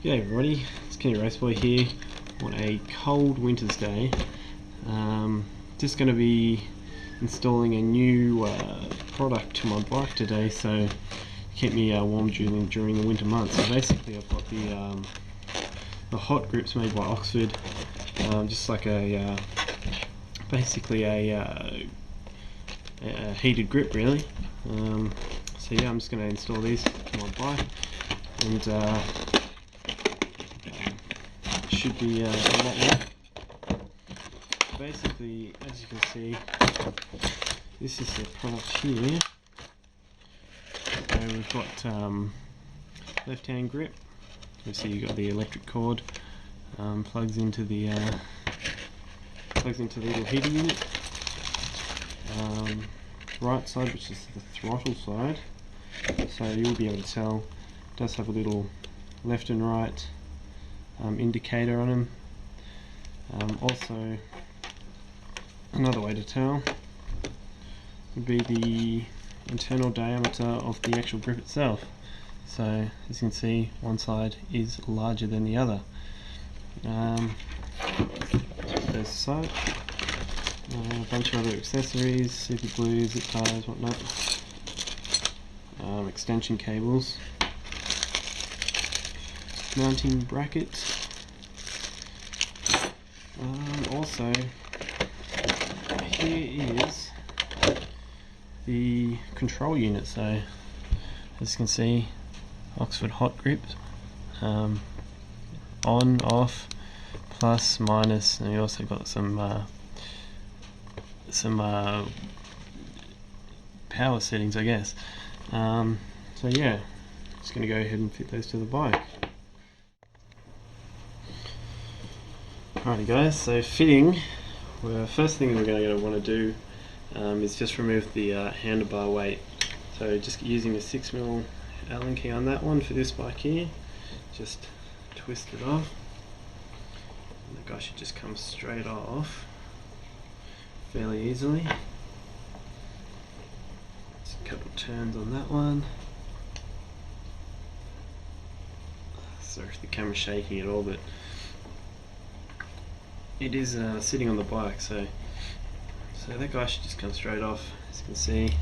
G'day everybody, it's Kenny Raceboy here on a cold winter's day. Just going to be installing a new product to my bike today, so to keep me warm during the winter months. So basically I've got the hot grips made by Oxford, just like basically a heated grip really. So yeah, I'm just going to install these to my bike, and should be a lot more. Basically, as you can see, this is the product here. So we've got left-hand grip. You see you've got the electric cord, plugs into the little heater unit. Right side, which is the throttle side. So you'll be able to tell it does have a little left and right indicator on them. Also, another way to tell would be the internal diameter of the actual grip itself. So as you can see, one side is larger than the other. There's the side. A bunch of other accessories, super glue, zip ties, whatnot. Extension cables. Mounting bracket. Also, here is the control unit. So as you can see, Oxford hot grip, on, off, plus, minus, and you also got some power settings, I guess. So yeah, just going to go ahead and fit those to the bike. Alrighty guys, so fitting, first thing we're going to want to do is just remove the handlebar weight. So just using a 6mm Allen key on that one for this bike here, just twist it off, and the guy should just come straight off fairly easily. Just a couple of turns on that one. Sorry if the camera's shaking at all, but it is sitting on the bike, so that guy should just come straight off, as you can see.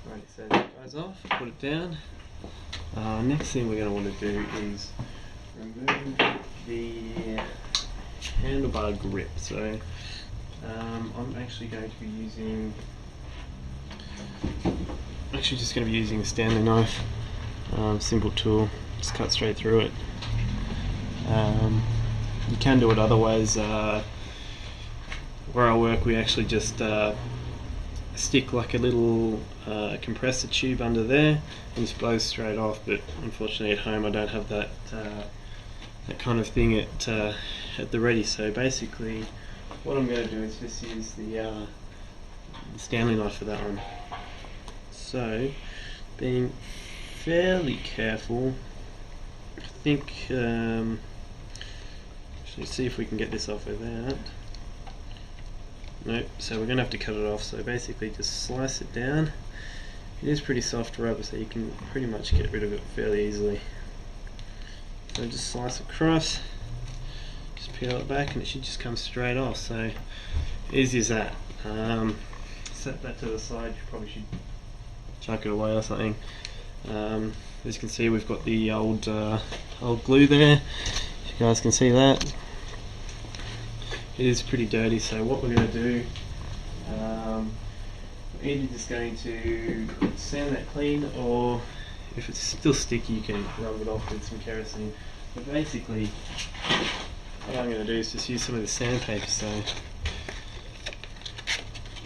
Right, so that goes off, put it down. Next thing we're going to want to do is remove the handlebar grip. So I'm actually going to be using, just going to be using a Stanley knife, simple tool, just cut straight through it. You can do it other ways. Where I work, we actually just stick like a little compressor tube under there and just blows straight off, but unfortunately at home I don't have that kind of thing at the ready. So basically what I'm going to do is just use the Stanley knife for that one. So being fairly careful, I think actually see if we can get this off without. Nope, so we're going to have to cut it off. So basically just slice it down. It is pretty soft rubber, so you can pretty much get rid of it fairly easily. So just slice across, just peel it back, and it should just come straight off. So easy as that. Set that to the side. You probably should chuck it away or something. As you can see, we've got the old glue there. If you guys can see that, it is pretty dirty. So what we're going to do, we're either just going to sand that clean, or if it's still sticky you can rub it off with some kerosene. But basically what I'm going to do is just use some of the sandpaper. So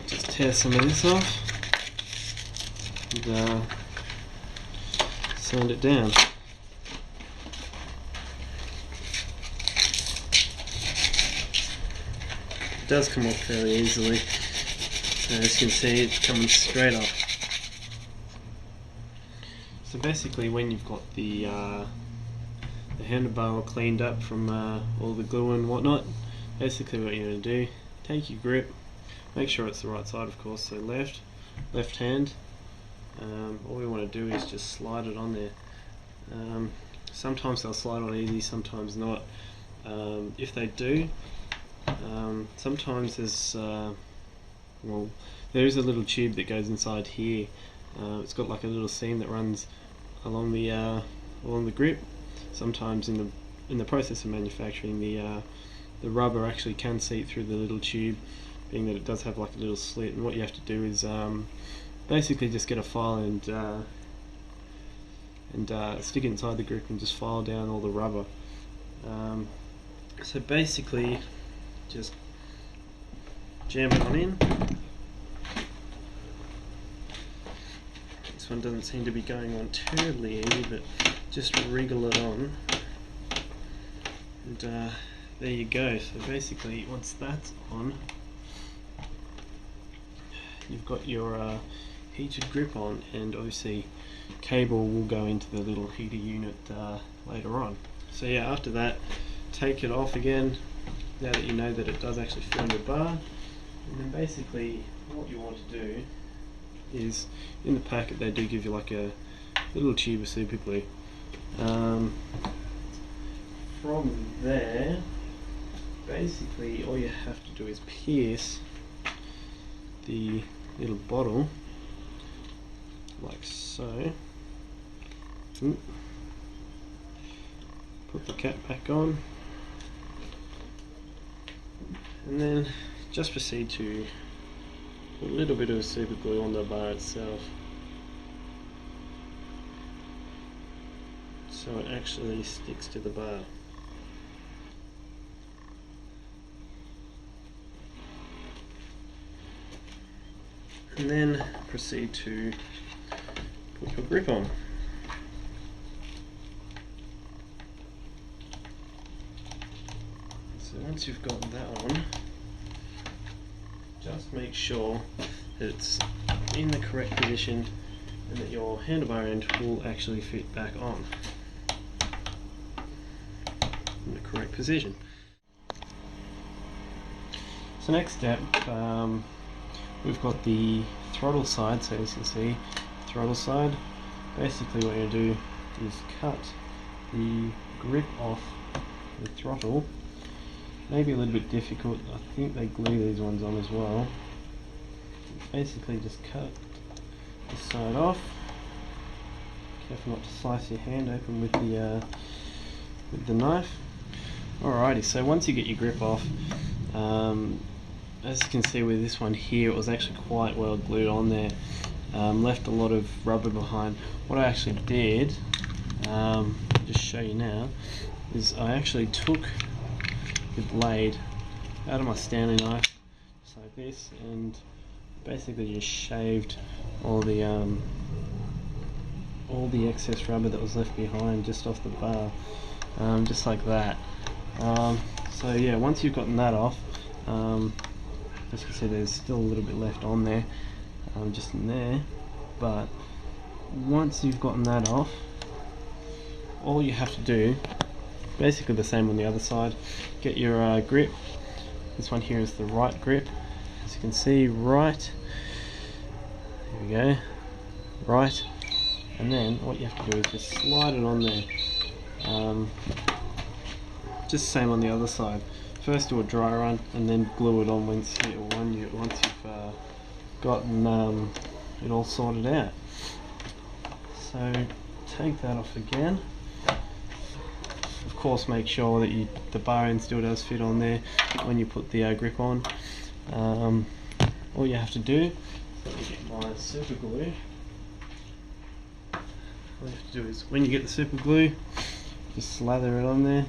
just tear some of this off and sand it down. It does come off fairly easily. As you can see, it's coming straight off. So basically when you've got the handlebar all cleaned up from all the glue and whatnot, basically what you're going to do, take your grip, make sure it's the right side of course, so left hand, all we want to do is just slide it on there. Sometimes they'll slide on easy, sometimes not. If they do, sometimes there's well, there is a little tube that goes inside here. It's got like a little seam that runs along the grip. Sometimes in the process of manufacturing, the rubber actually can seep through the little tube, being that it does have like a little slit. And what you have to do is basically just get a file and stick it inside the grip and just file down all the rubber. So basically, just jam it on in. This one doesn't seem to be going on terribly easy, but just wriggle it on, and there you go. So basically, once that's on, you've got your heated grip on, and obviously cable will go into the little heater unit later on. So yeah, after that, take it off again, now that you know that it does actually fit on your bar. And then basically what you want to do is, in the packet they do give you like a little tube of super glue. From there, basically all you have to do is pierce the little bottle like so. Put the cap back on, and then just proceed to put a little bit of super glue on the bar itself, so it actually sticks to the bar. And then proceed to put your grip on. So once you've got that on, just make sure that it's in the correct position and that your handlebar end will actually fit back on in the correct position. So next step, we've got the throttle side. So as you can see, throttle side, basically what you do is cut the grip off the throttle. Maybe a little bit difficult, I think they glue these ones on as well. Basically just cut this side off. Careful not to slice your hand open with the knife. Alrighty, so once you get your grip off, as you can see with this one here, it was actually quite well glued on there. Left a lot of rubber behind. What I actually did, just show you now, is I actually took the blade out of my Stanley knife, just like this, and basically just shaved all the excess rubber that was left behind just off the bar, just like that. So yeah, once you've gotten that off, as you can see, there's still a little bit left on there, just in there. But once you've gotten that off, all you have to do, basically the same on the other side, get your grip. This one here is the right grip, as you can see, right, here we go, right, and then what you have to do is just slide it on there. Just the same on the other side. First do a dry run and then glue it on once you've gotten it all sorted out. So take that off again. Of course, make sure that the bar end still does fit on there when you put the grip on. All you have to do, let me get my super glue. All you have to do is, when you get the super glue, just slather it on there.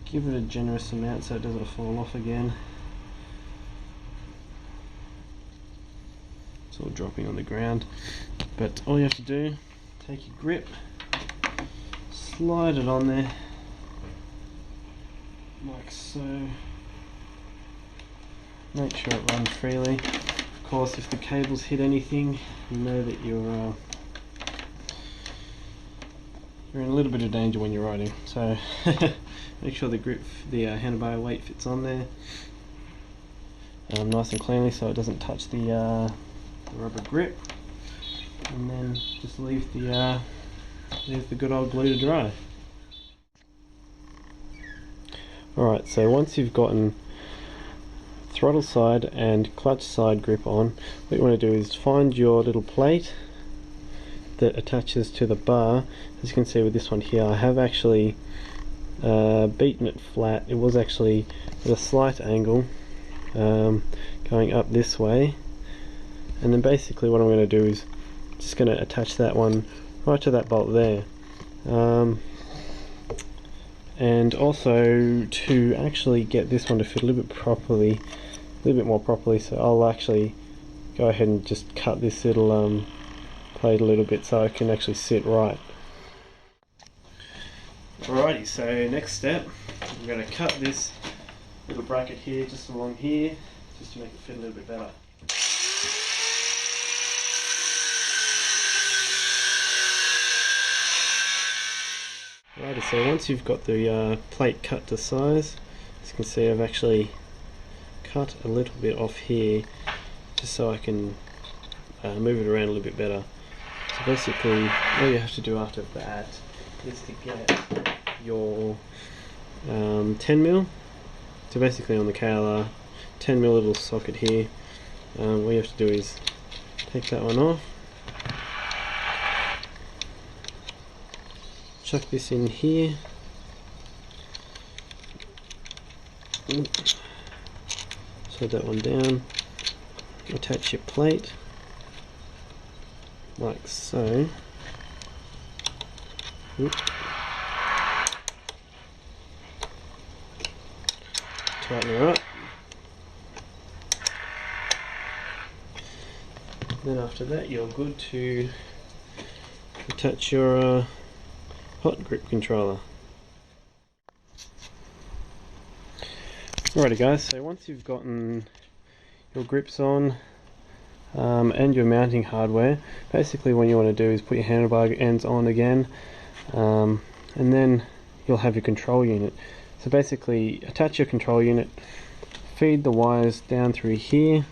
Give it a generous amount so it doesn't fall off again. It's all dropping on the ground. But all you have to do, take your grip, slide it on there, like so. Make sure it runs freely. Of course, if the cables hit anything, you know that you're in a little bit of danger when you're riding. So make sure the handlebar weight fits on there nice and cleanly, so it doesn't touch the rubber grip. and then just leave the good old glue to dry. Alright, so once you've gotten throttle side and clutch side grip on, what you want to do is find your little plate that attaches to the bar. As you can see with this one here, I have actually beaten it flat. It was actually at a slight angle going up this way, and then basically what I'm going to do is just going to attach that one right to that bolt there. And also to actually get this one to fit a little bit more properly, so I'll actually go ahead and just cut this little plate a little bit so I can actually sit right. Alrighty, so next step, I'm going to cut this little bracket here just along here, just to make it fit a little bit better. Alrighty, so once you've got the plate cut to size, as you can see I've actually cut a little bit off here just so I can move it around a little bit better. So basically all you have to do after that is to get your 10mm. So basically on the KLR 10mm little socket here, what you have to do is take that one off, chuck this in here, slide that one down, attach your plate like so. Tighten her up. Then after that you're good to attach your hot grip controller. Alrighty guys, so once you've gotten your grips on and your mounting hardware, basically what you want to do is put your handlebar ends on again, and then you'll have your control unit. So basically attach your control unit, feed the wires down through here,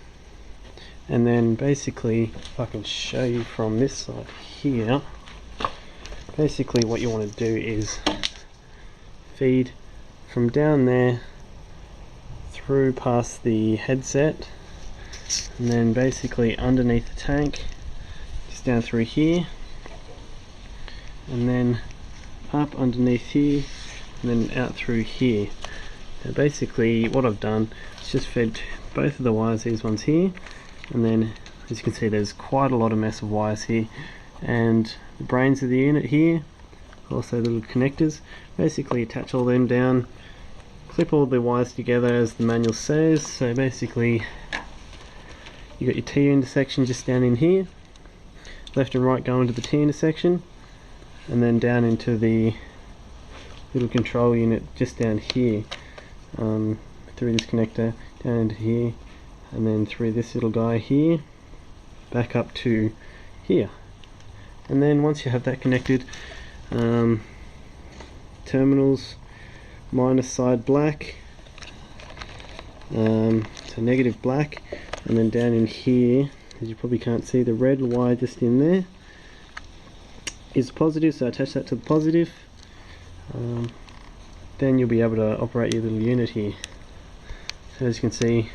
and then basically, if I can show you from this side here, basically what you want to do is feed from down there through past the headset, and then basically underneath the tank, just down through here, and then up underneath here, and then out through here. Now basically what I've done is just fed both of the wires, these ones here, and then as you can see there's quite a lot of mess of wires here, and the brains of the unit here, also the little connectors, basically attach all them down, clip all the wires together as the manual says. So basically you got your T intersection just down in here, left and right go into the T intersection, and then down into the little control unit just down here, through this connector down into here, and then through this little guy here back up to here. And then once you have that connected, terminals minus side black, so negative black, and then down in here, as you probably can't see, the red wire just in there is positive, so attach that to the positive. Then you'll be able to operate your little unit here. So as you can see,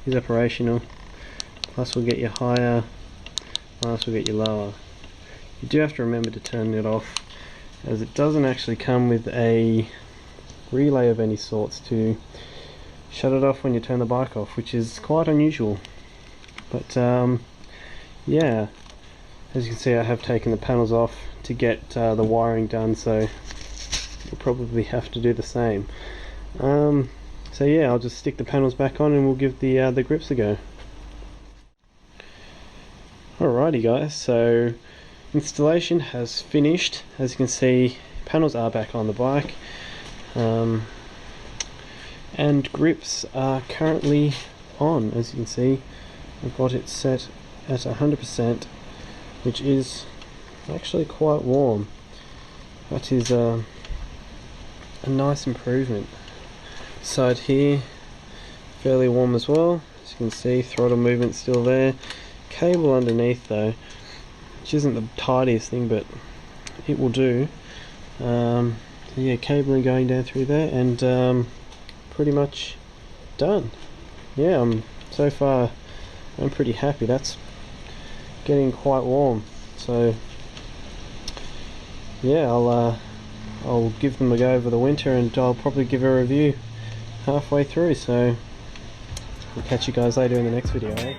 it's operational. Plus we'll get you higher, plus we'll get you lower. You do have to remember to turn it off, as it doesn't actually come with a relay of any sorts to shut it off when you turn the bike off, which is quite unusual. But yeah, as you can see I have taken the panels off to get the wiring done, so you'll probably have to do the same. So yeah, I'll just stick the panels back on and we'll give the grips a go. Alrighty guys, so installation has finished. As you can see, panels are back on the bike, and grips are currently on. As you can see, I've got it set at 100%, which is actually quite warm. That is a nice improvement. Side here, fairly warm as well. As you can see, throttle movement still there. Cable underneath though, which isn't the tidiest thing, but it will do. So yeah, cabling going down through there, and pretty much done. Yeah, so far I'm pretty happy. That's getting quite warm, so yeah, I'll give them a go over the winter, and I'll probably give a review halfway through. So we'll catch you guys later in the next video, eh?